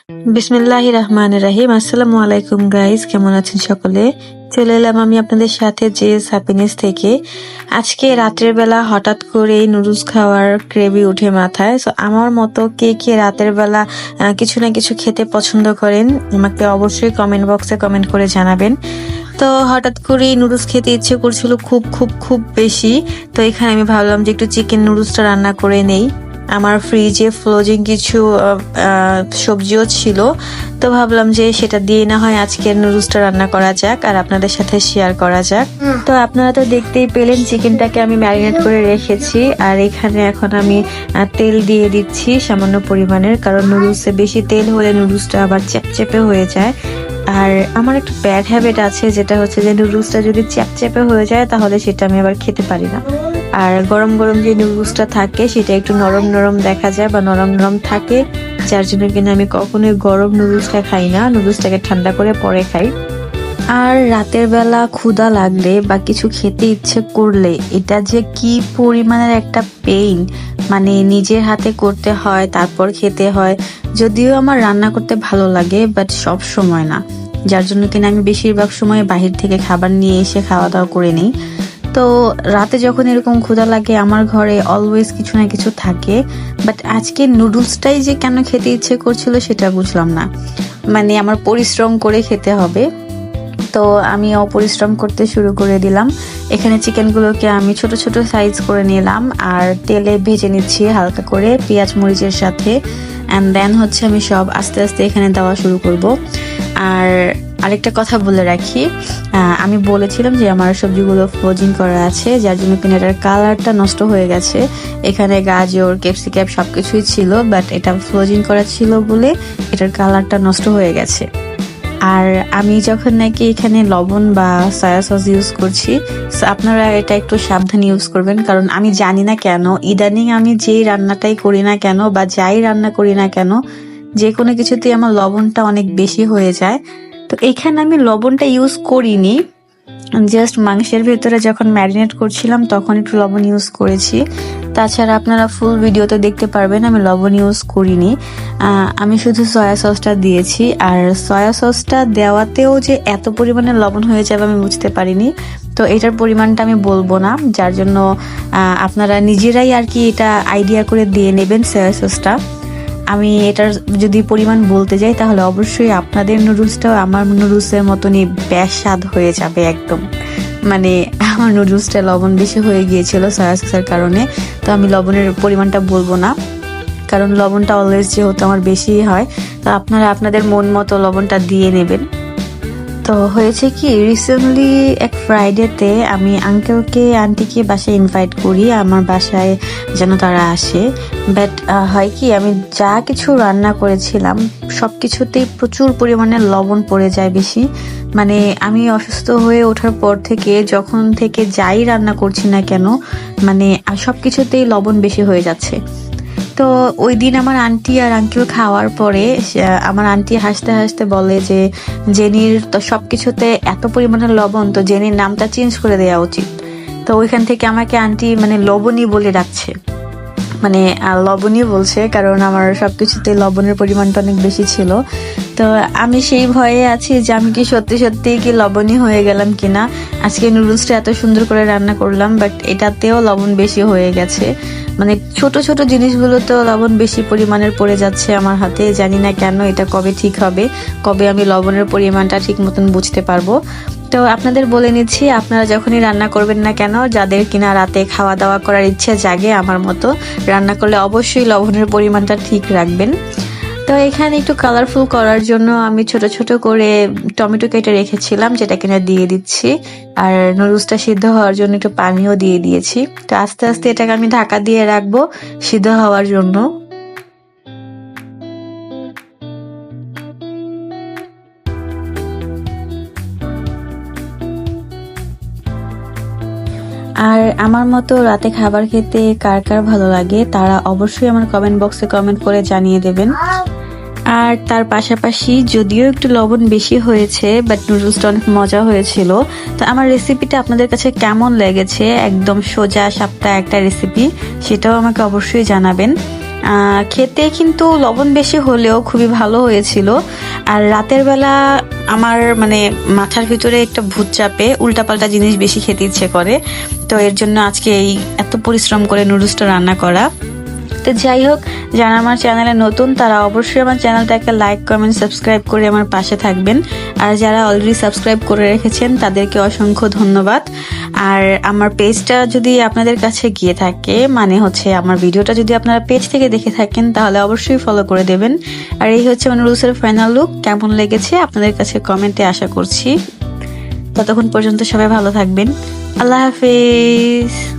বিসমিল্লাহির রহমানির রহিম। আসসালামু আলাইকুম গাইস, কেমন আছেন সকলে? চলে এলাম আমি আপনাদের সাথে জেস হ্যাপিনেস থেকে। আজকে রাতের বেলা হঠাৎ করে নুডলস খাওয়ার ক্রেভি উঠে মাথায়। সো আমার মতো কে কে রাতের বেলা কিছু না কিছু খেতে পছন্দ করেন আমাকে অবশ্যই কমেন্ট বক্সে কমেন্ট করে জানাবেন। তো হঠাৎ করে নুডলস খেতে ইচ্ছে করছিল খুব খুব খুব বেশি। তো এখানে আমি ভাবলাম যে একটু চিকেন নুডলসটা রান্না করে নেই। আমার ফ্রিজে ফ্রোজেন কিছু সবজিও ছিল, তো ভাবলাম যে সেটা দিয়ে না হয় আজকের নুডলসটা রান্না করা যাক আর আপনাদের সাথে শেয়ার করা যাক। তো আপনারা তো দেখতেই পেলেন চিকেনটাকে আমি ম্যারিনেট করে রেখেছি, আর এখানে এখন আমি তেল দিয়ে দিচ্ছি সামান্য পরিমাণের, কারণ নুডলসে বেশি তেল হলে নুডলসটা আবার চ্যাপচ্যাপে হয়ে যায়। আর আমার একটা ব্যাড হ্যাবিট আছে, যেটা হচ্ছে যে নুডলসটা যদি চ্যাপচ্যাপে হয়ে যায় তাহলে সেটা আমি আবার খেতে পারি না। আর গরম গরম যে নুডলসটা থাকে সেটা একটু নরম নরম দেখা যায় বা নরম নরম থাকে, যার জন্য কিনা আমি কখনোই গরম নুডলসটা খাই না, নুডলসটাকে ঠান্ডা করে পরে খাই। আর রাতের বেলা ক্ষুধা লাগলে বা কিছু খেতে ইচ্ছে করলে এটা যে কি পরিমাণের একটা পেইন, মানে নিজের হাতে করতে হয় তারপর খেতে হয়। যদিও আমার রান্না করতে ভালো লাগে, বাট সব সময় না, যার জন্য কিনা আমি বেশিরভাগ সময় বাহির থেকে খাবার নিয়ে এসে খাওয়া দাওয়া করে নিই। তো রাতে যখন এরকম ক্ষুধা লাগে আমার ঘরে অলওয়েজ কিছু না কিছু থাকে, বাট আজকে নুডলসটাই যে কেন খেতে ইচ্ছে করছিল সেটা বুঝলাম না। মানে আমার পরিশ্রম করে খেতে হবে, তো আমি অপরিশ্রম করতে শুরু করে দিলাম। এখানে চিকেনগুলোকে আমি ছোট ছোট সাইজ করে নিলাম আর তেলে ভেজে নিচ্ছি হালকা করে পেঁয়াজ মরিচের সাথে। অ্যান্ড দেন হচ্ছে আমি সব আস্তে আস্তে এখানে দেওয়া শুরু করব। আর আরেকটা কথা বলে রাখি, আমি বলেছিলাম যে আমার সবজিগুলো ফ্রোজিং করা আছে, যার জন্য কিনা এটার কালারটা নষ্ট হয়ে গেছে। এখানে গাজর ক্যাপসিকাম সবকিছুই ছিল, বাট এটা ফ্রোজিং করা ছিল বলে এটার কালারটা নষ্ট হয়ে গেছে। আর আমি যখন নাকি এখানে লবণ বা সয়া সস ইউজ করছি, আপনারা এটা একটু সাবধান ইউজ করবেন, কারণ আমি জানি না কেন ইদানিং আমি যেই রান্নাটাই করি না কেন বা যাই রান্না করি না কেন, যে কোনো কিছুতেই আমার লবণটা অনেক বেশি হয়ে যায়। তো এখানে আমি লবণটা ইউজ করিনি, জাস্ট মাংসের ভেতরে যখন ম্যারিনেট করছিলাম তখন একটু লবণ ইউজ করেছি। তাছাড়া আপনারা ফুল ভিডিওতে দেখতে পারবেন আমি লবণ ইউজ করিনি, আমি শুধু সয়া সসটা দিয়েছি। আর সয়া সসটা দেওয়াতেও যে এত পরিমাণে লবণ হয়ে যাবে আমি বুঝতে পারিনি। তো এটার পরিমাণটা আমি বলবো না, যার জন্য আপনারা নিজেরাই আর কি এটা আইডিয়া করে দিয়ে নেবেন সয়া সসটা। আমি এটার যদি পরিমাণ বলতে যাই তাহলে অবশ্যই আপনাদের নুডলসটাও আমার নুডলসের মতনই স্বাদ হয়ে যাবে একদম। মানে আমার নুডলসটা লবণ বেশি হয়ে গিয়েছিল সয়া সসের কারণে, তো আমি লবণের পরিমাণটা বলবো না, কারণ লবণটা অলওয়েজ যেহেতু আমার বেশি হয়, তো আপনারা আপনাদের মন মতো লবণটা দিয়ে নেবেন। তো হয়েছে কি, রিসেন্টলি এক ফ্রাইডেতে আমি আঙ্কেলকে আন্টিকে বাসায় ইনভাইট করি আমার বাসায় যেন তারা আসে। বাট হয় কি, আমি যা কিছু রান্না করেছিলাম সব কিছুতেই প্রচুর পরিমাণে লবণ পড়ে যায় বেশি। মানে আমি অসুস্থ হয়ে ওঠার পর থেকে যখন থেকে যাই রান্না করছি না কেন, মানে সব কিছুতেই লবণ বেশি হয়ে যাচ্ছে। তো ওই দিন আমার আন্টি আর আঙ্কেল খাওয়ার পরে আমার আন্টি হাসতে হাসতে বলে যে জেনির তো সবকিছুতে এত পরিমাণে লবণ, তো জেনির নামটা চেঞ্জ করে দেওয়া উচিত। তো ওইখান থেকে আমাকে আন্টি মানে লবণী বলে ডাকছে, মানে লবণই বলছে, কারণ আমার সবকিছুতে লবণের পরিমাণটা অনেক বেশি ছিল। তো আমি সেই ভয়ে আছি যে আমি কি সত্যি সত্যি কি লবণই হয়ে গেলাম কিনা। আজকে নুডলসটা এত সুন্দর করে রান্না করলাম, বাট এটাতেও লবণ বেশি হয়ে গেছে। মানে ছোট ছোট জিনিসগুলোতেও লবণ বেশি পরিমাণের পড়ে যাচ্ছে আমার হাতে, জানি না কেন। এটা কবে ঠিক হবে, কবে আমি লবণের পরিমাণটা ঠিক মতন বুঝতে পারবো। তো আপনাদের বলে নিচ্ছি, আপনারা যখনই রান্না করবেন না কেন, যাদের কিনা রাতে খাওয়া দাওয়া করার ইচ্ছে জাগে আমার মতো, রান্না করলে অবশ্যই লবণের পরিমাণটা ঠিক রাখবেন। তো এখানে একটু কালারফুল করার জন্য আমি ছোট ছোট করে টমেটো কেটে রেখেছিলাম, যেটা কিনা দিয়ে দিচ্ছি। আর নুডলসটা সিদ্ধ হওয়ার জন্য একটু পানিও দিয়ে দিয়েছি। তো আস্তে আস্তে এটাকে আমি ঢাকা দিয়ে রাখবো সিদ্ধ হওয়ার জন্য। আর আমার মতো রাতে খাবার খেতে কার কার ভালো লাগে তারা অবশ্যই আমার কমেন্ট বক্সে কমেন্ট করে জানিয়ে দেবেন। আর তার পাশাপাশি যদিও একটু লবণ বেশি হয়েছে, বাট নুডলসটা অনেক মজা হয়েছিল। তো আমার রেসিপিটা আপনাদের কাছে কেমন লেগেছে, একদম সোজা সাপটা একটা রেসিপি, সেটাও আমাকে অবশ্যই জানাবেন। খেতে কিন্তু লবণ বেশি হলেও খুবই ভালো হয়েছিল। আর রাতের বেলা আমার মানে মাথার ভিতরে একটা ভূত চাপে, উল্টাপাল্টা জিনিস বেশি খেতে ইচ্ছে করে, তো এর জন্য আজকে এই এত পরিশ্রম করে নুডলসটা রান্না করা। তো যাই হোক, যারা আমার চ্যানেলে নতুন তারা অবশ্যই আমার চ্যানেলটাকে লাইক কমেন্ট সাবস্ক্রাইব করে আমার পাশে থাকবেন। আর যারা অলরেডি সাবস্ক্রাইব করে রেখেছেন তাদেরকে অসংখ্য ধন্যবাদ। আর আমার পেজটা যদি আপনাদের কাছে গিয়ে থাকে, মানে হচ্ছে আমার ভিডিওটা যদি আপনারা পেজ থেকে দেখে থাকেন, তাহলে অবশ্যই ফলো করে দেবেন। আর এই হচ্ছে আমার নুডলসের ফাইনাল লুক। কেমন লেগেছে আপনাদের কাছে কমেন্টে আশা করছি। ততক্ষণ পর্যন্ত সবাই ভালো থাকবেন। আল্লাহ হাফেজ।